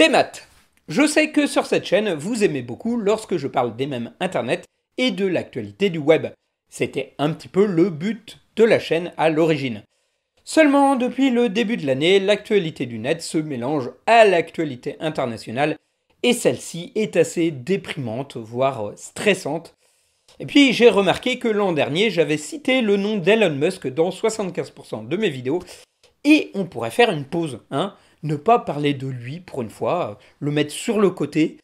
Des Je sais que sur cette chaîne, vous aimez beaucoup lorsque je parle des mèmes internet et de l'actualité du web. C'était un petit peu le but de la chaîne à l'origine. Seulement, depuis le début de l'année, l'actualité du net se mélange à l'actualité internationale et celle-ci est assez déprimante, voire stressante. Et puis j'ai remarqué que l'an dernier, j'avais cité le nom d'Elon Musk dans 75% de mes vidéos et on pourrait faire une pause, ne pas parler de lui pour une fois, le mettre sur le côté,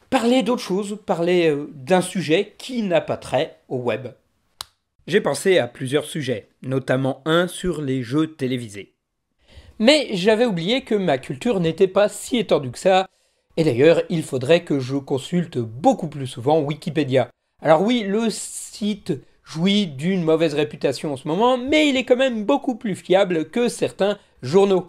parler d'autre chose, parler d'un sujet qui n'a pas trait au web. J'ai pensé à plusieurs sujets, notamment un sur les jeux télévisés. Mais j'avais oublié que ma culture n'était pas si étendue que ça, et d'ailleurs il faudrait que je consulte beaucoup plus souvent Wikipédia. Alors oui, le site jouit d'une mauvaise réputation en ce moment, mais il est quand même beaucoup plus fiable que certains journaux.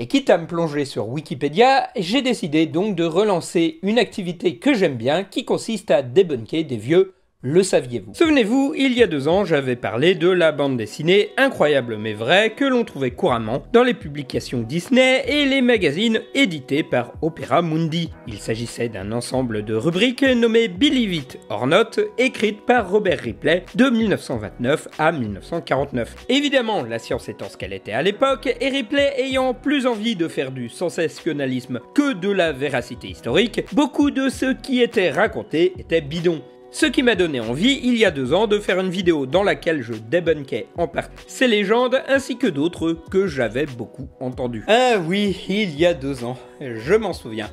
Et quitte à me plonger sur Wikipédia, j'ai décidé donc de relancer une activité que j'aime bien qui consiste à débunker des vieux le saviez-vous. Souvenez-vous, il y a 2 ans, j'avais parlé de la bande dessinée Incroyable mais vrai que l'on trouvait couramment dans les publications Disney et les magazines édités par Opera Mundi. Il s'agissait d'un ensemble de rubriques nommées Believe It or Not, écrites par Robert Ripley de 1929 à 1949. Évidemment, la science étant ce qu'elle était à l'époque, et Ripley ayant plus envie de faire du sensationnalisme que de la véracité historique, beaucoup de ce qui était raconté était bidon. Ce qui m'a donné envie, il y a 2 ans, de faire une vidéo dans laquelle je débunkais en partie ces légendes, ainsi que d'autres que j'avais beaucoup entendues. Ah oui, il y a 2 ans, je m'en souviens.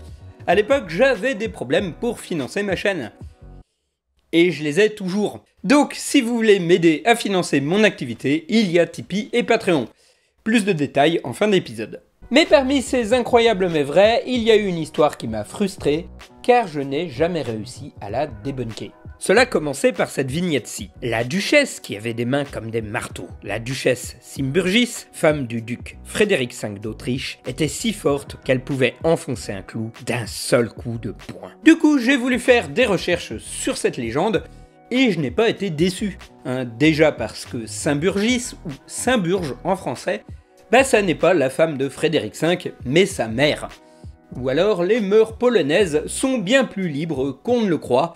À l'époque, j'avais des problèmes pour financer ma chaîne. Et je les ai toujours. Donc, si vous voulez m'aider à financer mon activité, il y a Tipeee et Patreon. Plus de détails en fin d'épisode. Mais parmi ces incroyables mais vrais, il y a eu une histoire qui m'a frustré, car je n'ai jamais réussi à la débunker. Cela commençait par cette vignette-ci. La duchesse, qui avait des mains comme des marteaux, la duchesse Symburgis, femme du duc Frédéric V d'Autriche, était si forte qu'elle pouvait enfoncer un clou d'un seul coup de poing. Du coup, j'ai voulu faire des recherches sur cette légende, et je n'ai pas été déçu. Déjà parce que Symburgis, ou Saint-Burge en français, ça n'est pas la femme de Frédéric V, mais sa mère. Ou alors les mœurs polonaises sont bien plus libres qu'on ne le croit.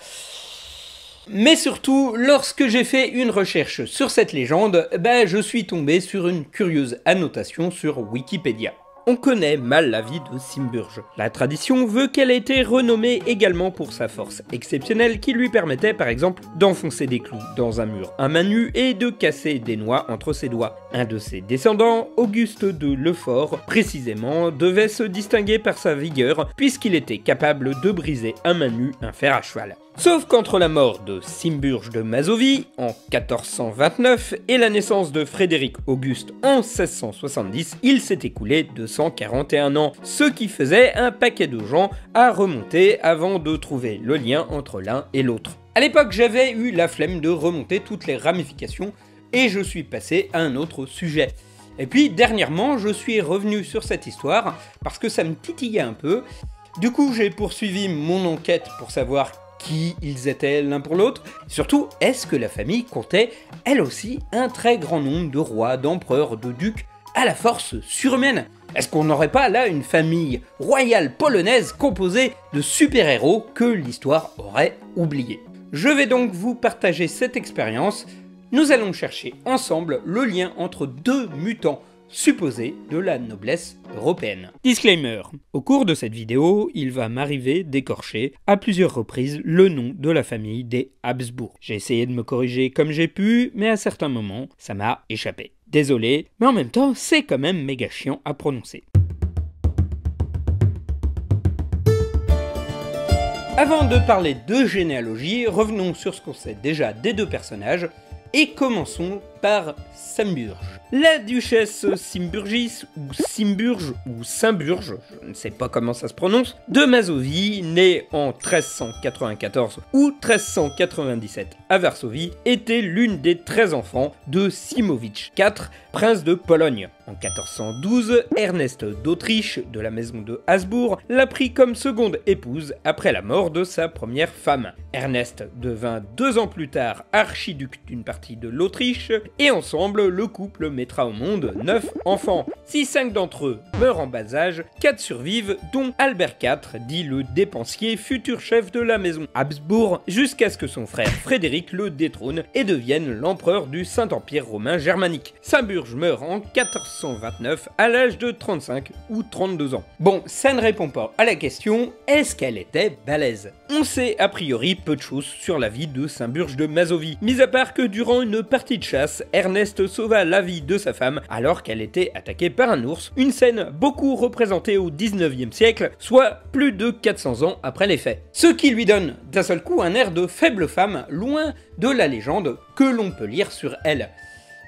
Mais surtout, lorsque j'ai fait une recherche sur cette légende, je suis tombé sur une curieuse annotation sur Wikipédia. On connaît mal la vie de Symburge. La tradition veut qu'elle ait été renommée également pour sa force exceptionnelle qui lui permettait par exemple d'enfoncer des clous dans un mur à main nue et de casser des noix entre ses doigts. Un de ses descendants, Auguste de Lefort, précisément, devait se distinguer par sa vigueur puisqu'il était capable de briser à main nue un fer à cheval. Sauf qu'entre la mort de Symburge de Mazovie en 1429 et la naissance de Frédéric Auguste en 1670, il s'est écoulé 241 ans, ce qui faisait un paquet de gens à remonter avant de trouver le lien entre l'un et l'autre. À l'époque, j'avais eu la flemme de remonter toutes les ramifications et je suis passé à un autre sujet. Et puis dernièrement, je suis revenu sur cette histoire parce que ça me titillait un peu. Du coup, j'ai poursuivi mon enquête pour savoir qui ils étaient l'un pour l'autre. Surtout, est-ce que la famille comptait, elle aussi, un très grand nombre de rois, d'empereurs, de ducs à la force surhumaine? Est-ce qu'on n'aurait pas là une famille royale polonaise composée de super-héros que l'histoire aurait oublié? Je vais donc vous partager cette expérience. Nous allons chercher ensemble le lien entre 2 mutants supposé de la noblesse européenne. Disclaimer. Au cours de cette vidéo, il va m'arriver d'écorcher à plusieurs reprises le nom de la famille des Habsbourg. J'ai essayé de me corriger comme j'ai pu, mais à certains moments, ça m'a échappé. Désolé, mais en même temps, c'est quand même méga chiant à prononcer. Avant de parler de généalogie, revenons sur ce qu'on sait déjà des 2 personnages, et commençons par Symburge. La duchesse Symburgis, ou Symburge, ou Saint-Burge, je ne sais pas comment ça se prononce, de Mazovie, née en 1394 ou 1397 à Varsovie, était l'une des 13 enfants de Simovitch IV, prince de Pologne. En 1412, Ernest d'Autriche, de la maison de Habsbourg, l'a pris comme seconde épouse après la mort de sa première femme. Ernest devint 2 ans plus tard archiduc d'une partie de l'Autriche et ensemble, le couple mettra au monde 9 enfants. Si 5 d'entre eux meurent en bas âge, 4 survivent, dont Albert IV, dit le dépensier, futur chef de la maison Habsbourg, jusqu'à ce que son frère Frédéric le détrône et devienne l'empereur du Saint-Empire romain germanique. Saint-Burge meurt en 1429 à l'âge de 35 ou 32 ans. Bon, ça ne répond pas à la question, est-ce qu'elle était balèze? On sait a priori peu de choses sur la vie de Saint-Burge de Mazovie, mis à part que durant une partie de chasse, Ernest sauva la vie de sa femme alors qu'elle était attaquée par un ours, une scène beaucoup représentée au 19e siècle, soit plus de 400 ans après les faits. Ce qui lui donne d'un seul coup un air de faible femme, loin de la légende que l'on peut lire sur elle.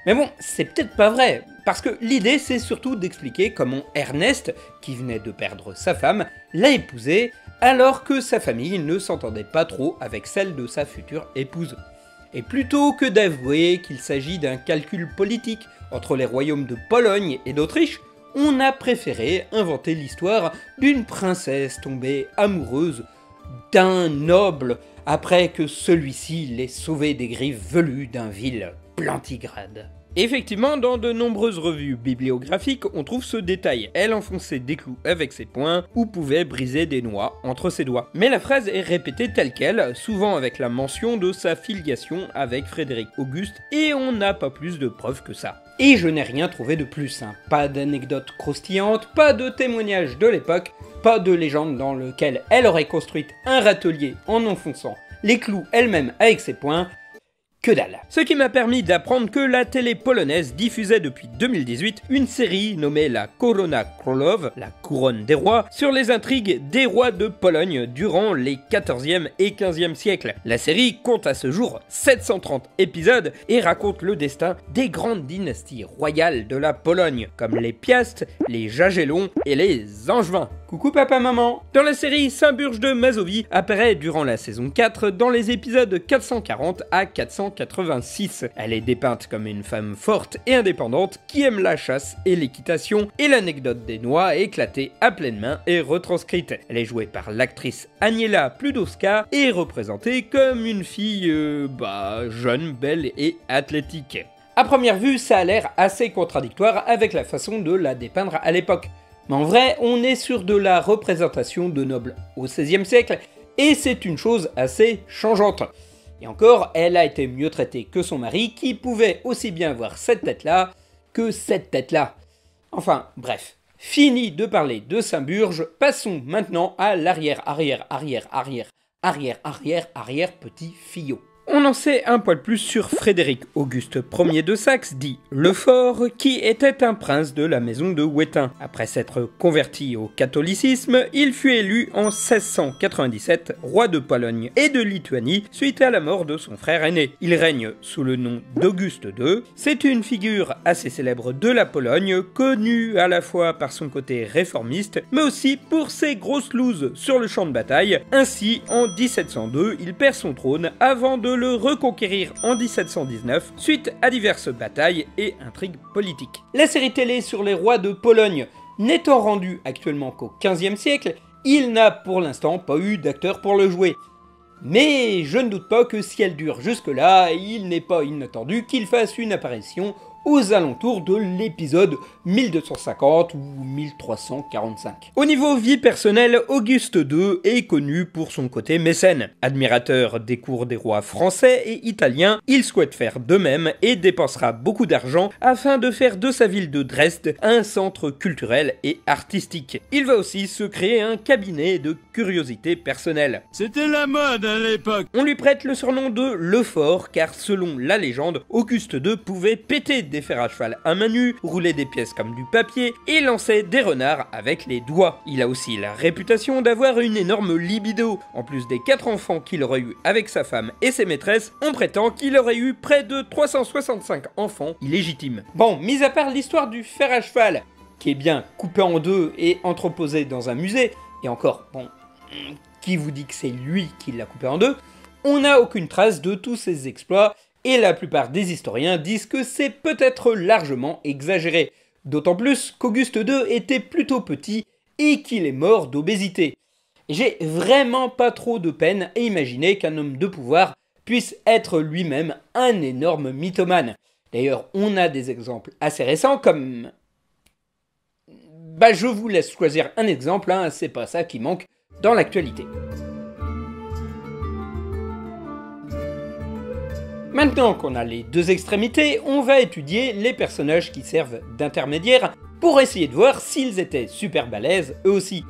Mais bon, c'est peut-être pas vrai, parce que l'idée c'est surtout d'expliquer comment Ernest, qui venait de perdre sa femme, l'a épousée, alors que sa famille ne s'entendait pas trop avec celle de sa future épouse. Et plutôt que d'avouer qu'il s'agit d'un calcul politique entre les royaumes de Pologne et d'Autriche, on a préféré inventer l'histoire d'une princesse tombée amoureuse d'un noble après que celui-ci l'ait sauvée des griffes velues d'un vil plantigrade. Effectivement, dans de nombreuses revues bibliographiques, on trouve ce détail. Elle enfonçait des clous avec ses poings ou pouvait briser des noix entre ses doigts. Mais la phrase est répétée telle quelle, souvent avec la mention de sa filiation avec Frédéric Auguste, et on n'a pas plus de preuves que ça. Et je n'ai rien trouvé de plus, hein. Pas d'anecdotes croustillantes, pas de témoignages de l'époque, pas de légende dans lequel elle aurait construit un râtelier en enfonçant les clous elle-même avec ses poings. Que dalle. Ce qui m'a permis d'apprendre que la télé polonaise diffusait depuis 2018 une série nommée la Korona Królów, la couronne des rois, sur les intrigues des rois de Pologne durant les 14e et 15e siècles. La série compte à ce jour 730 épisodes et raconte le destin des grandes dynasties royales de la Pologne, comme les Piast, les Jagellons et les Angevins. Coucou papa maman. Dans la série, Saint-Burge de Mazovie apparaît durant la saison 4 dans les épisodes 440 à 486. Elle est dépeinte comme une femme forte et indépendante qui aime la chasse et l'équitation, et l'anecdote des noix est éclatée à pleine main et retranscrite. Elle est jouée par l'actrice Aniela Pludowska et est représentée comme une fille, jeune, belle et athlétique. À première vue, ça a l'air assez contradictoire avec la façon de la dépeindre à l'époque. Mais en vrai, on est sur de la représentation de nobles au XVIe siècle, et c'est une chose assez changeante. Et encore, elle a été mieux traitée que son mari, qui pouvait aussi bien avoir cette tête-là que cette tête-là. Enfin, bref. Fini de parler de Saint-Burge, passons maintenant à l'arrière petit fillot. On en sait un poil plus sur Frédéric Auguste Ier de Saxe, dit Le Fort, qui était un prince de la maison de Wettin. Après s'être converti au catholicisme, il fut élu en 1697 roi de Pologne et de Lituanie suite à la mort de son frère aîné. Il règne sous le nom d'Auguste II. C'est une figure assez célèbre de la Pologne, connue à la fois par son côté réformiste, mais aussi pour ses grosses looses sur le champ de bataille. Ainsi, en 1702, il perd son trône avant de le reconquérir en 1719 suite à diverses batailles et intrigues politiques. La série télé sur les rois de Pologne n'étant rendue actuellement qu'au XVe siècle, il n'a pour l'instant pas eu d'acteur pour le jouer. Mais je ne doute pas que si elle dure jusque-là, il n'est pas inattendu qu'il fasse une apparition aux alentours de l'épisode 1250 ou 1345. Au niveau vie personnelle, Auguste II est connu pour son côté mécène. Admirateur des cours des rois français et italiens, il souhaite faire de même et dépensera beaucoup d'argent afin de faire de sa ville de Dresde un centre culturel et artistique. Il va aussi se créer un cabinet de curiosités personnelles. C'était la mode à l'époque. On lui prête le surnom de Le Fort car selon la légende, Auguste II pouvait péter des fers à cheval à main nue, rouler des pièces comme du papier et lancer des renards avec les doigts. Il a aussi la réputation d'avoir une énorme libido. En plus des 4 enfants qu'il aurait eu avec sa femme et ses maîtresses, on prétend qu'il aurait eu près de 365 enfants illégitimes. Bon, mis à part l'histoire du fer à cheval, qui est bien coupé en deux et entreposé dans un musée, et encore, bon, qui vous dit que c'est lui qui l'a coupé en deux, on n'a aucune trace de tous ses exploits, et la plupart des historiens disent que c'est peut-être largement exagéré, d'autant plus qu'Auguste II était plutôt petit et qu'il est mort d'obésité. J'ai vraiment pas trop de peine à imaginer qu'un homme de pouvoir puisse être lui-même un énorme mythomane. D'ailleurs, on a des exemples assez récents comme... je vous laisse choisir un exemple, hein, c'est pas ça qui manque dans l'actualité. Maintenant qu'on a les deux extrémités, on va étudier les personnages qui servent d'intermédiaires pour essayer de voir s'ils étaient super balèzes eux aussi.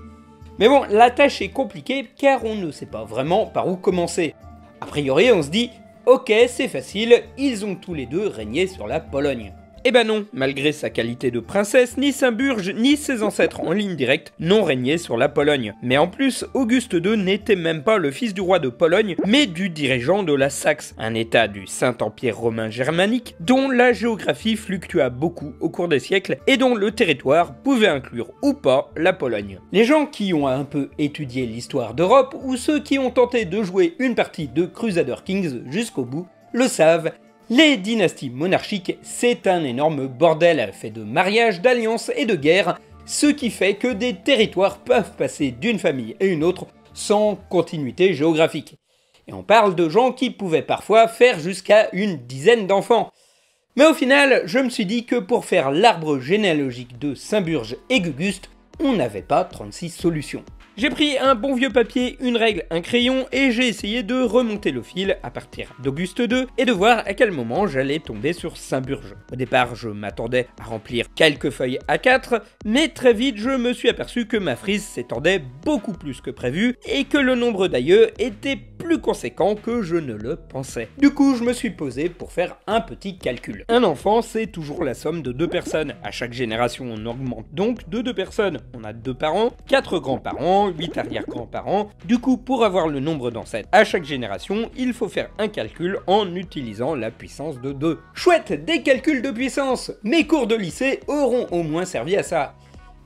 Mais bon, la tâche est compliquée car on ne sait pas vraiment par où commencer. A priori, on se dit « Ok, c'est facile, ils ont tous les deux régné sur la Pologne ». Eh ben non, malgré sa qualité de princesse, ni Saint-Burge ni ses ancêtres en ligne directe n'ont régné sur la Pologne. Mais en plus, Auguste II n'était même pas le fils du roi de Pologne, mais du dirigeant de la Saxe, un état du Saint-Empire romain germanique, dont la géographie fluctua beaucoup au cours des siècles et dont le territoire pouvait inclure ou pas la Pologne. Les gens qui ont un peu étudié l'histoire d'Europe, ou ceux qui ont tenté de jouer une partie de Crusader Kings jusqu'au bout, le savent. Les dynasties monarchiques, c'est un énorme bordel fait de mariages, d'alliances et de guerres, ce qui fait que des territoires peuvent passer d'une famille à une autre sans continuité géographique. Et on parle de gens qui pouvaient parfois faire jusqu'à une dizaine d'enfants. Mais au final, je me suis dit que pour faire l'arbre généalogique de Saint-Burge et Guguste, on n'avait pas 36 solutions. J'ai pris un bon vieux papier, une règle, un crayon et j'ai essayé de remonter le fil à partir d'Auguste II et de voir à quel moment j'allais tomber sur Saint-Burge. Au départ, je m'attendais à remplir quelques feuilles A4, mais très vite je me suis aperçu que ma frise s'étendait beaucoup plus que prévu et que le nombre d'aïeux était plus conséquent que je ne le pensais. Du coup, je me suis posé pour faire un petit calcul. Un enfant, c'est toujours la somme de deux personnes. À chaque génération, on augmente donc de deux personnes. On a 2 parents, 4 grands-parents, 8 arrière-grands-parents. Du coup, pour avoir le nombre d'ancêtres à chaque génération, il faut faire un calcul en utilisant la puissance de 2. Chouette, des calculs de puissance! Mes cours de lycée auront au moins servi à ça.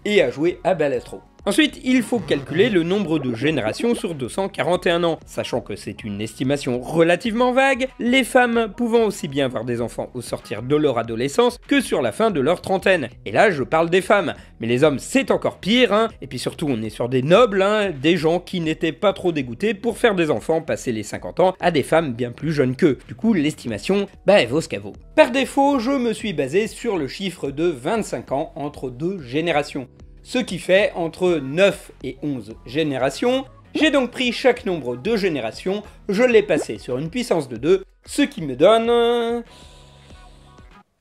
Et à jouer à Balastro. Ensuite, il faut calculer le nombre de générations sur 241 ans, sachant que c'est une estimation relativement vague, les femmes pouvant aussi bien avoir des enfants au sortir de leur adolescence que sur la fin de leur trentaine. Et là, je parle des femmes, mais les hommes c'est encore pire, hein. Et puis surtout on est sur des nobles, hein, des gens qui n'étaient pas trop dégoûtés pour faire des enfants passer les 50 ans à des femmes bien plus jeunes qu'eux. Du coup, l'estimation, elle vaut ce qu'elle vaut. Par défaut, je me suis basé sur le chiffre de 25 ans entre 2 générations. Ce qui fait entre 9 et 11 générations. J'ai donc pris chaque nombre de générations, je l'ai passé sur une puissance de 2, ce qui me donne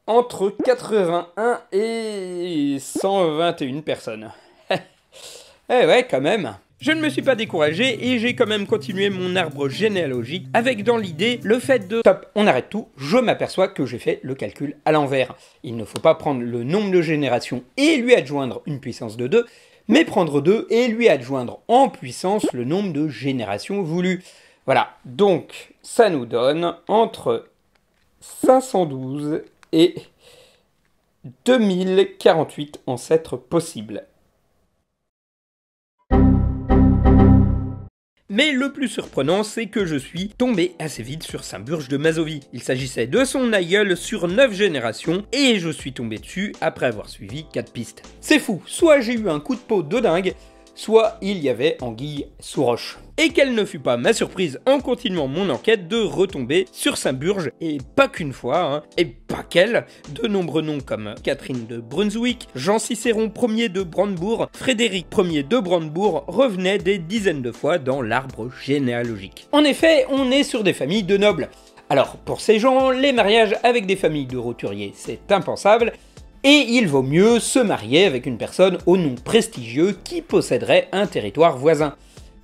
entre 81 et 121 personnes. Eh ouais, quand même. Je ne me suis pas découragé et j'ai quand même continué mon arbre généalogique avec dans l'idée le fait de... Stop, on arrête tout, je m'aperçois que j'ai fait le calcul à l'envers. Il ne faut pas prendre le nombre de générations et lui adjoindre une puissance de 2, mais prendre 2 et lui adjoindre en puissance le nombre de générations voulues. Voilà, donc ça nous donne entre 512 et 2048 ancêtres possibles. Mais le plus surprenant, c'est que je suis tombé assez vite sur Saint-Burge de Mazovie. Il s'agissait de son aïeul sur 9 générations, et je suis tombé dessus après avoir suivi 4 pistes. C'est fou, soit j'ai eu un coup de peau de dingue, soit il y avait anguille sous roche. Et quelle ne fut pas ma surprise en continuant mon enquête de retomber sur Saint-Burge, et pas qu'une fois, hein, et pas qu'elle, de nombreux noms comme Catherine de Brunswick, Jean Cicéron Ier de Brandebourg, Frédéric Ier de Brandebourg revenaient des dizaines de fois dans l'arbre généalogique. En effet, on est sur des familles de nobles. Alors, pour ces gens, les mariages avec des familles de roturiers, c'est impensable, et il vaut mieux se marier avec une personne au nom prestigieux qui posséderait un territoire voisin.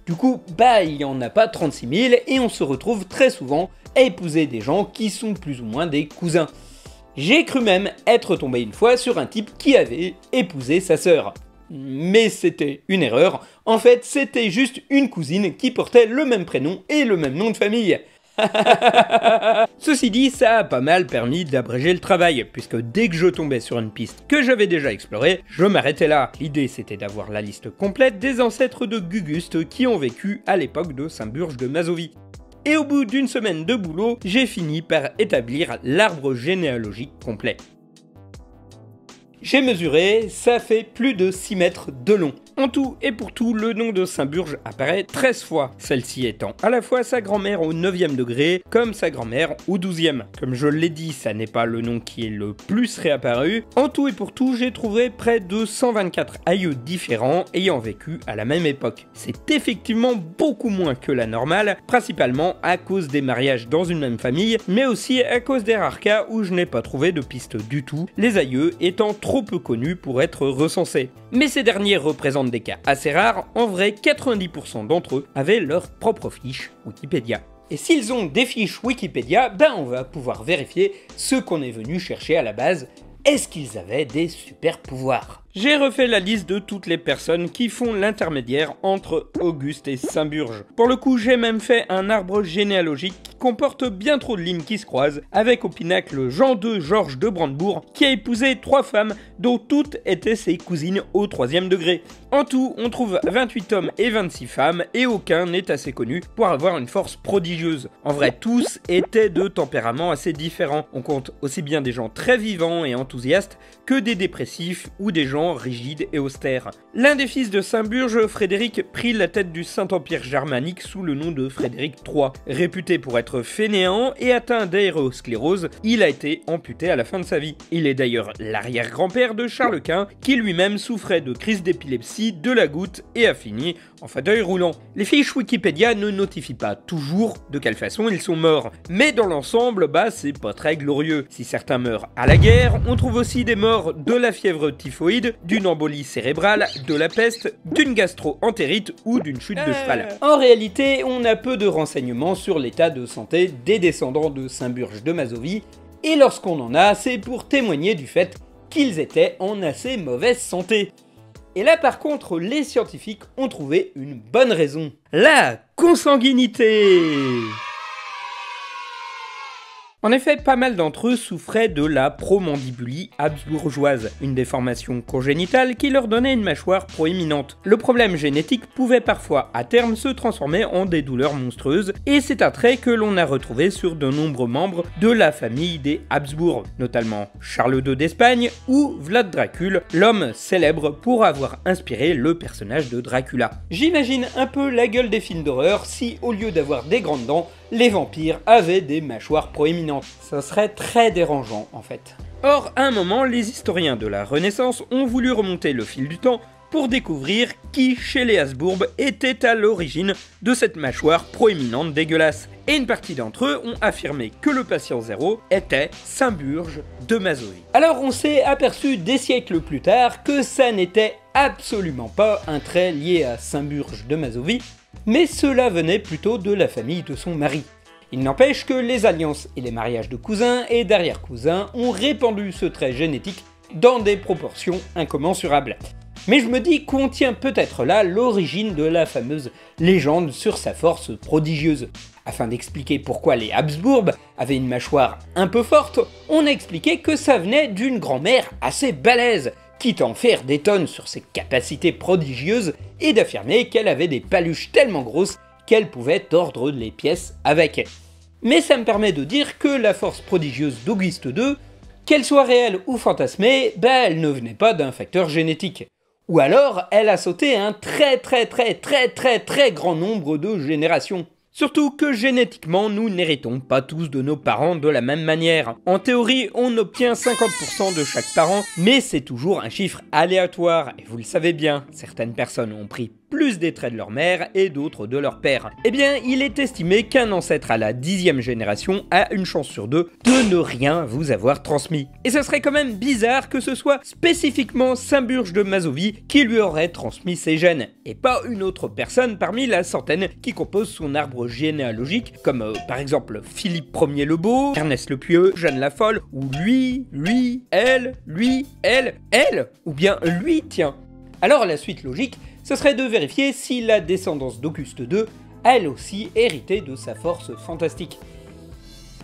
Du coup, il n'y en a pas 36 000 et on se retrouve très souvent à épouser des gens qui sont plus ou moins des cousins. J'ai cru même être tombé une fois sur un type qui avait épousé sa sœur. Mais c'était une erreur, en fait c'était juste une cousine qui portait le même prénom et le même nom de famille. Ceci dit, ça a pas mal permis d'abréger le travail, puisque dès que je tombais sur une piste que j'avais déjà explorée, je m'arrêtais là. L'idée c'était d'avoir la liste complète des ancêtres de Guguste qui ont vécu à l'époque de Saint-Burge de Mazovie. Et au bout d'une semaine de boulot, j'ai fini par établir l'arbre généalogique complet. J'ai mesuré, ça fait plus de 6 mètres de long. En tout et pour tout, le nom de Saint-Burge apparaît 13 fois, celle-ci étant à la fois sa grand-mère au 9e degré, comme sa grand-mère au 12e. Comme je l'ai dit, ça n'est pas le nom qui est le plus réapparu. En tout et pour tout, j'ai trouvé près de 124 aïeux différents ayant vécu à la même époque. C'est effectivement beaucoup moins que la normale, principalement à cause des mariages dans une même famille, mais aussi à cause des rares cas où je n'ai pas trouvé de piste du tout, les aïeux étant trop peu connus pour être recensés. Mais ces derniers représentent des cas assez rares, en vrai 90% d'entre eux avaient leur propre fiche Wikipédia. Et s'ils ont des fiches Wikipédia, on va pouvoir vérifier ce qu'on est venu chercher à la base. Est-ce qu'ils avaient des super pouvoirs? J'ai refait la liste de toutes les personnes qui font l'intermédiaire entre Auguste et Saint-Burge. Pour le coup, j'ai même fait un arbre généalogique qui comporte bien trop de lignes qui se croisent, avec au pinacle Jean II Georges de Brandebourg, qui a épousé 3 femmes, dont toutes étaient ses cousines au 3e degré. En tout, on trouve 28 hommes et 26 femmes, et aucun n'est assez connu pour avoir une force prodigieuse. En vrai, tous étaient de tempéraments assez différents. On compte aussi bien des gens très vivants et enthousiastes, que des dépressifs ou des gens rigides et austères. L'un des fils de Saint-Burge, Frédéric, prit la tête du Saint-Empire germanique sous le nom de Frédéric III. Réputé pour être fainéant et atteint d'aérosclérose, il a été amputé à la fin de sa vie. Il est d'ailleurs l'arrière-grand-père de Charles Quint, qui lui-même souffrait de crise d'épilepsie, de la goutte et a fini en fauteuil roulant. Les fiches Wikipédia ne notifient pas toujours de quelle façon ils sont morts, mais dans l'ensemble, c'est pas très glorieux. Si certains meurent à la guerre, on trouve aussi des morts de la fièvre typhoïde, d'une embolie cérébrale, de la peste, d'une gastro-entérite ou d'une chute de cheval. En réalité, on a peu de renseignements sur l'état de santé des descendants de Saint-Burge de Mazovie, et lorsqu'on en a, c'est pour témoigner du fait qu'ils étaient en assez mauvaise santé. Et là par contre, les scientifiques ont trouvé une bonne raison. La consanguinité! En effet, pas mal d'entre eux souffraient de la promandibulie habsbourgeoise, une déformation congénitale qui leur donnait une mâchoire proéminente. Le problème génétique pouvait parfois à terme se transformer en des douleurs monstrueuses, et c'est un trait que l'on a retrouvé sur de nombreux membres de la famille des Habsbourg, notamment Charles II d'Espagne ou Vlad Dracul, l'homme célèbre pour avoir inspiré le personnage de Dracula. J'imagine un peu la gueule des films d'horreur si, au lieu d'avoir des grandes dents, les vampires avaient des mâchoires proéminentes. Ça serait très dérangeant en fait. Or, à un moment, les historiens de la Renaissance ont voulu remonter le fil du temps pour découvrir qui, chez les Habsbourg, était à l'origine de cette mâchoire proéminente dégueulasse. Et une partie d'entre eux ont affirmé que le patient zéro était Saint-Burge de Mazovie. Alors on s'est aperçu des siècles plus tard que ça n'était absolument pas un trait lié à Saint-Burge de Mazovie, mais cela venait plutôt de la famille de son mari. Il n'empêche que les alliances et les mariages de cousins et d'arrière-cousins ont répandu ce trait génétique dans des proportions incommensurables. Mais je me dis qu'on tient peut-être là l'origine de la fameuse légende sur sa force prodigieuse. Afin d'expliquer pourquoi les Habsbourg avaient une mâchoire un peu forte, on a expliqué que ça venait d'une grand-mère assez balèze, quitte à en faire des tonnes sur ses capacités prodigieuses et d'affirmer qu'elle avait des paluches tellement grosses qu'elle pouvait tordre les pièces avec. Mais ça me permet de dire que la force prodigieuse d'Auguste II, qu'elle soit réelle ou fantasmée, elle ne venait pas d'un facteur génétique. Ou alors, elle a sauté un très grand nombre de générations. Surtout que génétiquement, nous n'héritons pas tous de nos parents de la même manière. En théorie, on obtient 50% de chaque parent, mais c'est toujours un chiffre aléatoire, et vous le savez bien, certaines personnes ont pris plus des traits de leur mère et d'autres de leur père. Eh bien, il est estimé qu'un ancêtre à la 10e génération a une chance sur 2 de ne rien vous avoir transmis. Et ce serait quand même bizarre que ce soit spécifiquement Saint-Burge de Mazovie qui lui aurait transmis ses gènes, et pas une autre personne parmi la centaine qui compose son arbre généalogique, comme par exemple Philippe Ier le Beau, Ernest le Pieux, Jeanne la Folle, ou lui, elle, ou bien lui, tiens. Alors la suite logique, ce serait de vérifier si la descendance d'Auguste II a elle aussi hérité de sa force fantastique.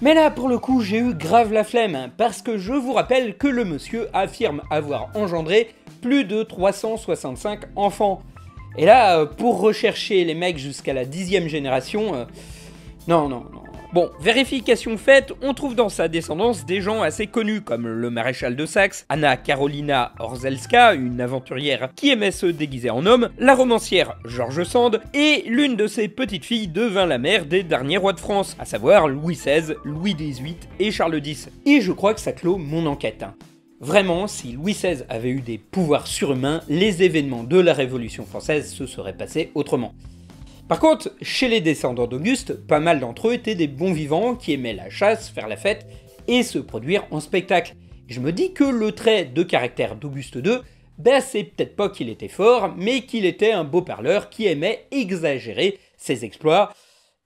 Mais là, pour le coup, j'ai eu grave la flemme, parce que je vous rappelle que le monsieur affirme avoir engendré plus de 365 enfants. Et là, pour rechercher les mecs jusqu'à la 10e génération, non, Bon, vérification faite, on trouve dans sa descendance des gens assez connus comme le maréchal de Saxe, Anna Karolina Orzelska, une aventurière qui aimait se déguiser en homme, la romancière George Sand, et l'une de ses petites filles devint la mère des derniers rois de France, à savoir Louis XVI, Louis XVIII et Charles X. Et je crois que ça clôt mon enquête. Vraiment, si Louis XVI avait eu des pouvoirs surhumains, les événements de la Révolution française se seraient passés autrement. Par contre, chez les descendants d'Auguste, pas mal d'entre eux étaient des bons vivants qui aimaient la chasse, faire la fête et se produire en spectacle. Et je me dis que le trait de caractère d'Auguste II, c'est peut-être pas qu'il était fort, mais qu'il était un beau parleur qui aimait exagérer ses exploits,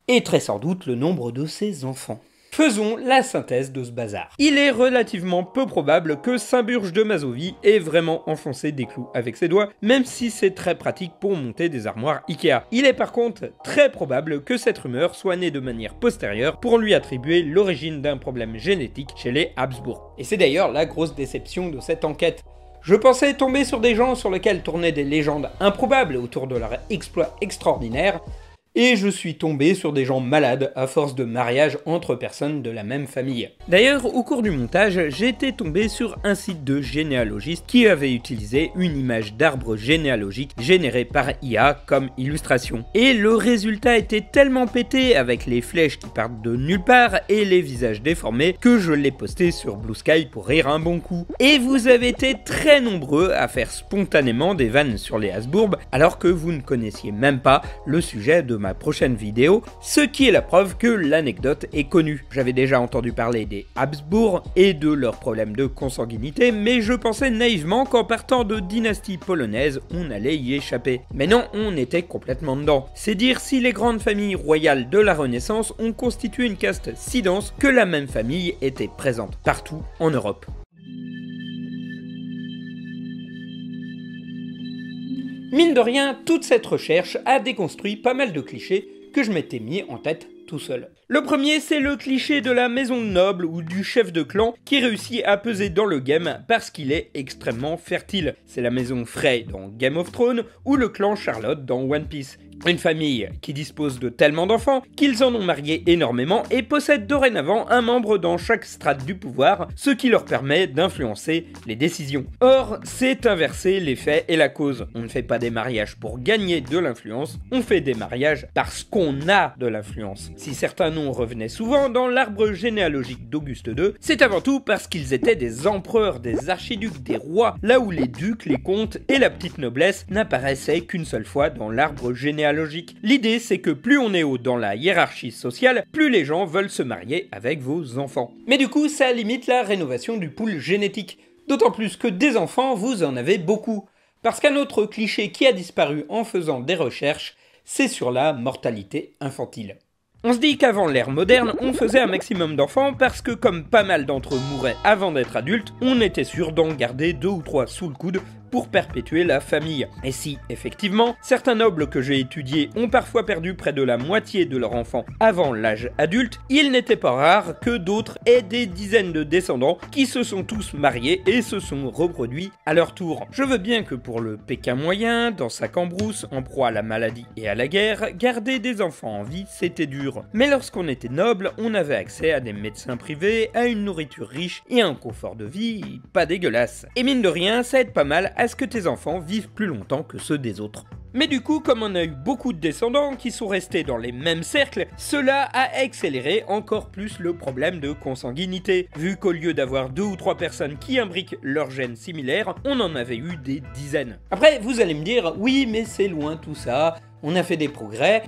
et très sans doute le nombre de ses enfants. Faisons la synthèse de ce bazar. Il est relativement peu probable que Saint-Burge de Mazovie ait vraiment enfoncé des clous avec ses doigts, même si c'est très pratique pour monter des armoires Ikea. Il est par contre très probable que cette rumeur soit née de manière postérieure pour lui attribuer l'origine d'un problème génétique chez les Habsbourg. Et c'est d'ailleurs la grosse déception de cette enquête. Je pensais tomber sur des gens sur lesquels tournaient des légendes improbables autour de leurs exploits extraordinaires, et je suis tombé sur des gens malades à force de mariage entre personnes de la même famille. D'ailleurs, au cours du montage, j'étais tombé sur un site de généalogistes qui avait utilisé une image d'arbre généalogique générée par IA comme illustration. Et le résultat était tellement pété avec les flèches qui partent de nulle part et les visages déformés que je l'ai posté sur Blue Sky pour rire un bon coup. Et vous avez été très nombreux à faire spontanément des vannes sur les Habsbourg alors que vous ne connaissiez même pas le sujet de ma prochaine vidéo, ce qui est la preuve que l'anecdote est connue. J'avais déjà entendu parler des Habsbourg et de leurs problèmes de consanguinité, mais je pensais naïvement qu'en partant de dynastie polonaise, on allait y échapper. Mais non, on était complètement dedans. C'est dire si les grandes familles royales de la Renaissance ont constitué une caste si dense que la même famille était présente partout en Europe. Mine de rien, toute cette recherche a déconstruit pas mal de clichés que je m'étais mis en tête tout seul. Le premier, c'est le cliché de la maison noble ou du chef de clan qui réussit à peser dans le game parce qu'il est extrêmement fertile. C'est la maison Frey dans Game of Thrones ou le clan Charlotte dans One Piece. Une famille qui dispose de tellement d'enfants qu'ils en ont marié énormément et possède dorénavant un membre dans chaque strate du pouvoir, ce qui leur permet d'influencer les décisions. Or, c'est inverser les faits et la cause. On ne fait pas des mariages pour gagner de l'influence, on fait des mariages parce qu'on a de l'influence. Si certains noms revenaient souvent dans l'arbre généalogique d'Auguste II, c'est avant tout parce qu'ils étaient des empereurs, des archiducs, des rois, là où les ducs, les comtes et la petite noblesse n'apparaissaient qu'une seule fois dans l'arbre généalogique. L'idée, c'est que plus on est haut dans la hiérarchie sociale, plus les gens veulent se marier avec vos enfants. Mais du coup, ça limite la rénovation du pool génétique. D'autant plus que des enfants, vous en avez beaucoup. Parce qu'un autre cliché qui a disparu en faisant des recherches, c'est sur la mortalité infantile. On se dit qu'avant l'ère moderne, on faisait un maximum d'enfants parce que comme pas mal d'entre eux mouraient avant d'être adultes, on était sûr d'en garder 2 ou 3 sous le coude pour perpétuer la famille. Et si, effectivement, certains nobles que j'ai étudiés ont parfois perdu près de la moitié de leurs enfants avant l'âge adulte, il n'était pas rare que d'autres aient des dizaines de descendants qui se sont tous mariés et se sont reproduits à leur tour. Je veux bien que pour le Pékin moyen, dans sa cambrousse, en proie à la maladie et à la guerre, garder des enfants en vie, c'était dur. Mais lorsqu'on était noble, on avait accès à des médecins privés, à une nourriture riche et à un confort de vie pas dégueulasse. Et mine de rien, ça aide pas mal à ce que tes enfants vivent plus longtemps que ceux des autres. Mais du coup, comme on a eu beaucoup de descendants qui sont restés dans les mêmes cercles, cela a accéléré encore plus le problème de consanguinité, vu qu'au lieu d'avoir 2 ou 3 personnes qui imbriquent leurs gènes similaires, on en avait eu des dizaines. Après, vous allez me dire, oui, mais c'est loin tout ça, on a fait des progrès.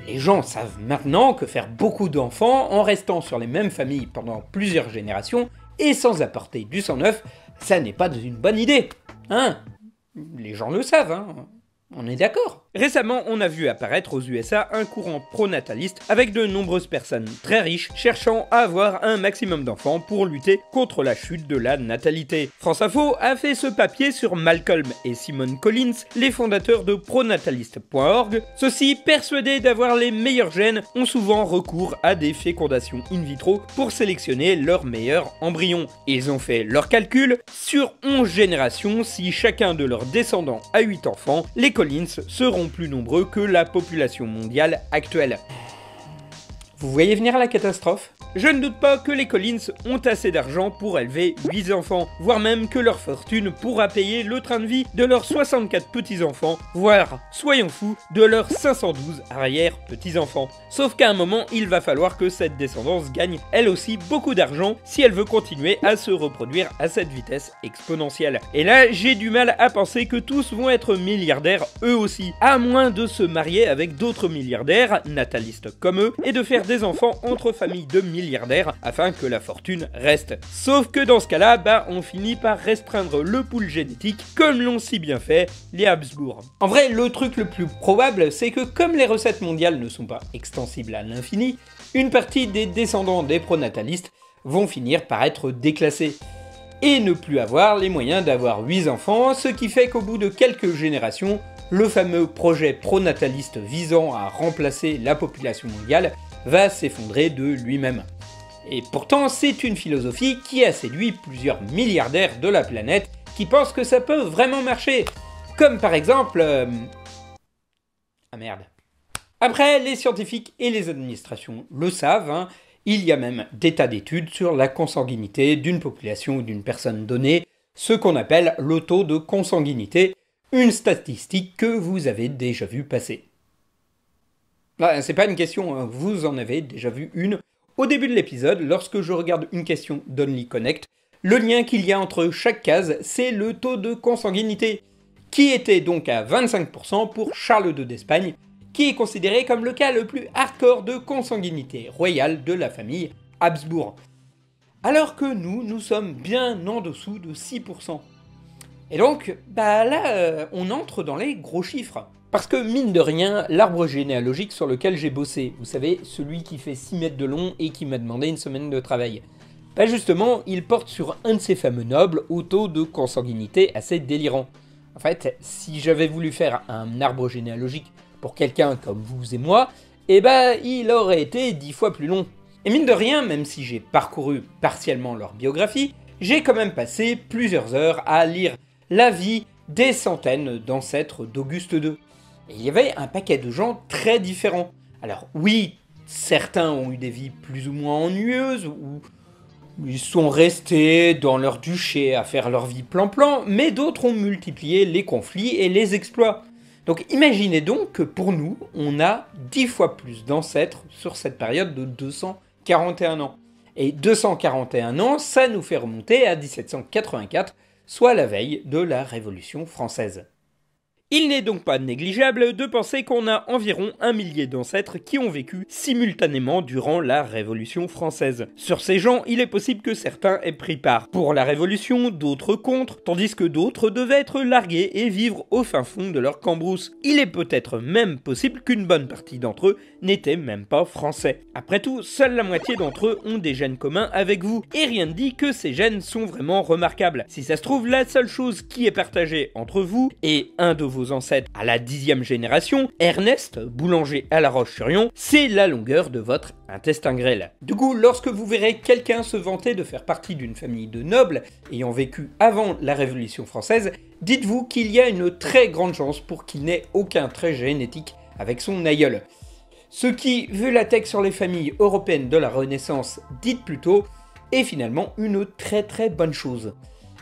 Les gens savent maintenant que faire beaucoup d'enfants en restant sur les mêmes familles pendant plusieurs générations et sans apporter du sang neuf, ça n'est pas une bonne idée. Hein? Les gens le savent, hein? On est d'accord. Récemment, on a vu apparaître aux USA un courant pronataliste avec de nombreuses personnes très riches cherchant à avoir un maximum d'enfants pour lutter contre la chute de la natalité. France Info a fait ce papier sur Malcolm et Simone Collins, les fondateurs de pronatalist.org. Ceux-ci, persuadés d'avoir les meilleurs gènes, ont souvent recours à des fécondations in vitro pour sélectionner leurs meilleurs embryons. Ils ont fait leurs calculs. Sur 11 générations, si chacun de leurs descendants a 8 enfants, les Collins seront plus nombreux que la population mondiale actuelle. Vous voyez venir la catastrophe? Je ne doute pas que les Collins ont assez d'argent pour élever 8 enfants, voire même que leur fortune pourra payer le train de vie de leurs 64 petits-enfants, voire, soyons fous, de leurs 512 arrière-petits-enfants. Sauf qu'à un moment, il va falloir que cette descendance gagne elle aussi beaucoup d'argent si elle veut continuer à se reproduire à cette vitesse exponentielle. Et là, j'ai du mal à penser que tous vont être milliardaires eux aussi, à moins de se marier avec d'autres milliardaires, natalistes comme eux, et de faire des enfants entre familles de milliardaires afin que la fortune reste. Sauf que dans ce cas-là, on finit par restreindre le pool génétique comme l'ont si bien fait les Habsbourg. En vrai, le truc le plus probable, c'est que comme les recettes mondiales ne sont pas extensibles à l'infini, une partie des descendants des pronatalistes vont finir par être déclassés et ne plus avoir les moyens d'avoir 8 enfants, ce qui fait qu'au bout de quelques générations, le fameux projet pronataliste visant à remplacer la population mondiale va s'effondrer de lui-même. Et pourtant, c'est une philosophie qui a séduit plusieurs milliardaires de la planète qui pensent que ça peut vraiment marcher. Comme par exemple... Ah merde. Après, les scientifiques et les administrations le savent, il y a même des tas d'études sur la consanguinité d'une population ou d'une personne donnée, ce qu'on appelle le taux de consanguinité, une statistique que vous avez déjà vu passer. C'est pas une question, vous en avez déjà vu une au début de l'épisode lorsque je regarde une question d'Only Connect. Le lien qu'il y a entre chaque case, c'est le taux de consanguinité, qui était donc à 25% pour Charles II d'Espagne, qui est considéré comme le cas le plus hardcore de consanguinité royale de la famille Habsbourg. Alors que nous sommes bien en dessous de 6%. Et donc, là, on entre dans les gros chiffres. Parce que, mine de rien, l'arbre généalogique sur lequel j'ai bossé, vous savez, celui qui fait 6 mètres de long et qui m'a demandé une semaine de travail, justement, il porte sur un de ces fameux nobles au taux de consanguinité assez délirant. En fait, si j'avais voulu faire un arbre généalogique pour quelqu'un comme vous et moi, il aurait été 10 fois plus long. Et mine de rien, même si j'ai parcouru partiellement leur biographie, j'ai quand même passé plusieurs heures à lire la vie des centaines d'ancêtres d'Auguste II. Et il y avait un paquet de gens très différents. Alors oui, certains ont eu des vies plus ou moins ennuyeuses, ou ils sont restés dans leur duché à faire leur vie plan-plan, mais d'autres ont multiplié les conflits et les exploits. Donc imaginez donc que pour nous, on a 10 fois plus d'ancêtres sur cette période de 241 ans. Et 241 ans, ça nous fait remonter à 1784, soit la veille de la Révolution française. Il n'est donc pas négligeable de penser qu'on a environ 1 millier d'ancêtres qui ont vécu simultanément durant la Révolution française. Sur ces gens, il est possible que certains aient pris part pour la Révolution, d'autres contre, tandis que d'autres devaient être largués et vivre au fin fond de leur cambrousse. Il est peut-être même possible qu'une bonne partie d'entre eux n'étaient même pas français. Après tout, seule la moitié d'entre eux ont des gènes communs avec vous, et rien ne dit que ces gènes sont vraiment remarquables. Si ça se trouve, la seule chose qui est partagée entre vous et un de vos ancêtres à la 10e génération, Ernest, boulanger à La Roche-sur-Yon, c'est la longueur de votre intestin grêle. Du coup, lorsque vous verrez quelqu'un se vanter de faire partie d'une famille de nobles ayant vécu avant la Révolution française, dites-vous qu'il y a une très grande chance pour qu'il n'ait aucun trait génétique avec son aïeul. Ce qui, vu la tech sur les familles européennes de la Renaissance dites plus tôt, est finalement une très très bonne chose.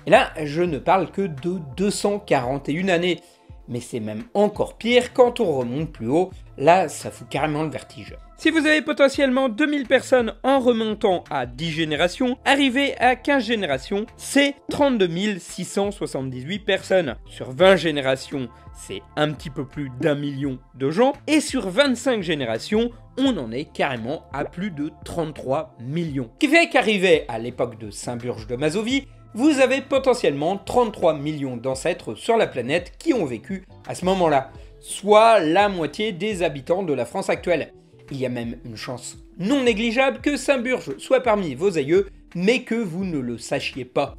Et là, je ne parle que de 241 années. Mais c'est même encore pire quand on remonte plus haut, là ça fout carrément le vertige. Si vous avez potentiellement 2000 personnes en remontant à 10 générations, arriver à 15 générations, c'est 32 678 personnes. Sur 20 générations, c'est un petit peu plus d'1 million de gens, et sur 25 générations, on en est carrément à plus de 33 millions. Ce qui fait qu'arrivé à l'époque de Saint-Burge de Mazovie, vous avez potentiellement 33 millions d'ancêtres sur la planète qui ont vécu à ce moment-là, soit la moitié des habitants de la France actuelle. Il y a même une chance non négligeable que Saint-Burge soit parmi vos aïeux, mais que vous ne le sachiez pas.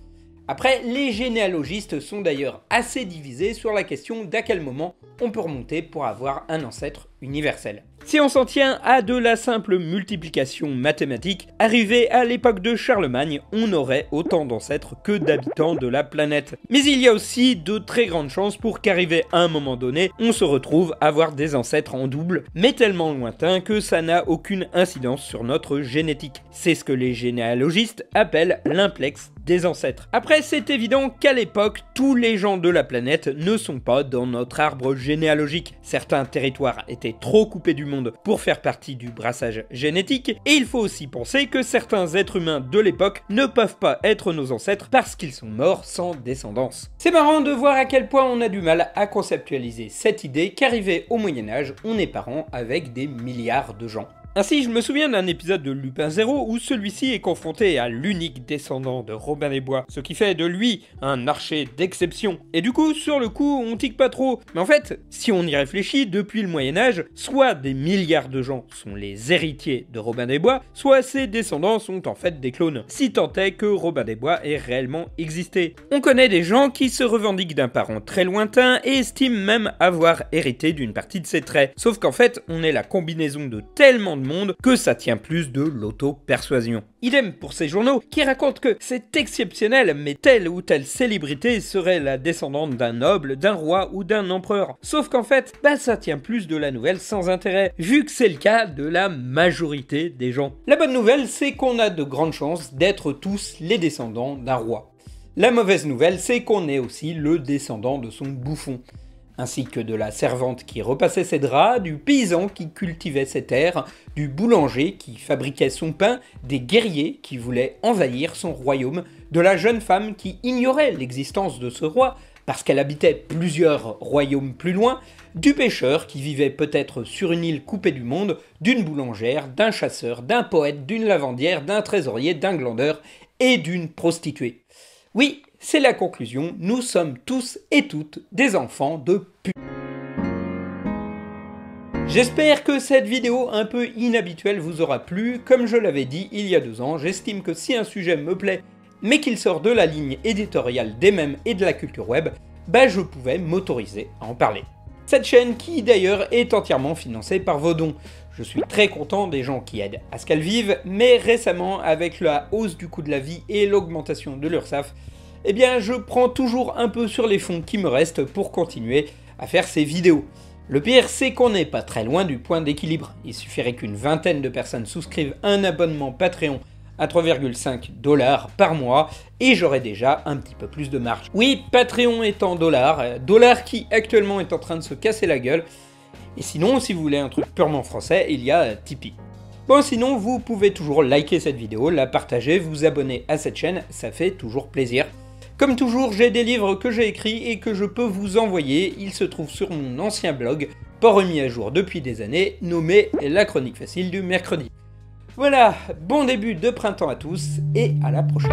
Après, les généalogistes sont d'ailleurs assez divisés sur la question d'à quel moment on peut remonter pour avoir un ancêtre universel. Si on s'en tient à de la simple multiplication mathématique, arrivé à l'époque de Charlemagne, on aurait autant d'ancêtres que d'habitants de la planète. Mais il y a aussi de très grandes chances pour qu'arrivé à un moment donné, on se retrouve à avoir des ancêtres en double, mais tellement lointains que ça n'a aucune incidence sur notre génétique. C'est ce que les généalogistes appellent l'implex des ancêtres. Après, c'est évident qu'à l'époque, tous les gens de la planète ne sont pas dans notre arbre généalogique. Certains territoires étaient trop coupés du monde pour faire partie du brassage génétique, et il faut aussi penser que certains êtres humains de l'époque ne peuvent pas être nos ancêtres parce qu'ils sont morts sans descendance. C'est marrant de voir à quel point on a du mal à conceptualiser cette idée qu'arrivé au Moyen-Âge, on est parents avec des milliards de gens. Ainsi, je me souviens d'un épisode de Lupin 0 où celui-ci est confronté à l'unique descendant de Robin des Bois, ce qui fait de lui un archer d'exception. Et du coup, sur le coup, on tique pas trop. Mais en fait, si on y réfléchit, depuis le Moyen-Âge, soit des milliards de gens sont les héritiers de Robin des Bois, soit ses descendants sont en fait des clones, si tant est que Robin des Bois ait réellement existé. On connaît des gens qui se revendiquent d'un parent très lointain et estiment même avoir hérité d'une partie de ses traits. Sauf qu'en fait, on est la combinaison de tellement de monde que ça tient plus de l'auto-persuasion. Idem pour ces journaux qui racontent que c'est exceptionnel, mais telle ou telle célébrité serait la descendante d'un noble, d'un roi ou d'un empereur. Sauf qu'en fait, ça tient plus de la nouvelle sans intérêt, vu que c'est le cas de la majorité des gens. La bonne nouvelle, c'est qu'on a de grandes chances d'être tous les descendants d'un roi. La mauvaise nouvelle, c'est qu'on est aussi le descendant de son bouffon, ainsi que de la servante qui repassait ses draps, du paysan qui cultivait ses terres, du boulanger qui fabriquait son pain, des guerriers qui voulaient envahir son royaume, de la jeune femme qui ignorait l'existence de ce roi parce qu'elle habitait plusieurs royaumes plus loin, du pêcheur qui vivait peut-être sur une île coupée du monde, d'une boulangère, d'un chasseur, d'un poète, d'une lavandière, d'un trésorier, d'un glandeur et d'une prostituée. Oui, c'est la conclusion, nous sommes tous et toutes des enfants de pute. J'espère que cette vidéo un peu inhabituelle vous aura plu. Comme je l'avais dit il y a 2 ans, j'estime que si un sujet me plaît, mais qu'il sort de la ligne éditoriale des mèmes et de la culture web, je pouvais m'autoriser à en parler. Cette chaîne qui d'ailleurs est entièrement financée par vos dons. Je suis très content des gens qui aident à ce qu'elle vive, mais récemment, avec la hausse du coût de la vie et l'augmentation de l'URSSAF, je prends toujours un peu sur les fonds qui me restent pour continuer à faire ces vidéos. Le pire, c'est qu'on n'est pas très loin du point d'équilibre. Il suffirait qu'une vingtaine de personnes souscrivent un abonnement Patreon à 3,5 $ par mois et j'aurai déjà un petit peu plus de marge. Oui, Patreon est en dollars, dollar qui actuellement est en train de se casser la gueule. Et sinon, si vous voulez un truc purement français, il y a Tipeee. Bon, sinon, vous pouvez toujours liker cette vidéo, la partager, vous abonner à cette chaîne, ça fait toujours plaisir. Comme toujours, j'ai des livres que j'ai écrits et que je peux vous envoyer, ils se trouvent sur mon ancien blog, pas remis à jour depuis des années, nommé La Chronique Facile du mercredi. Voilà, bon début de printemps à tous et à la prochaine.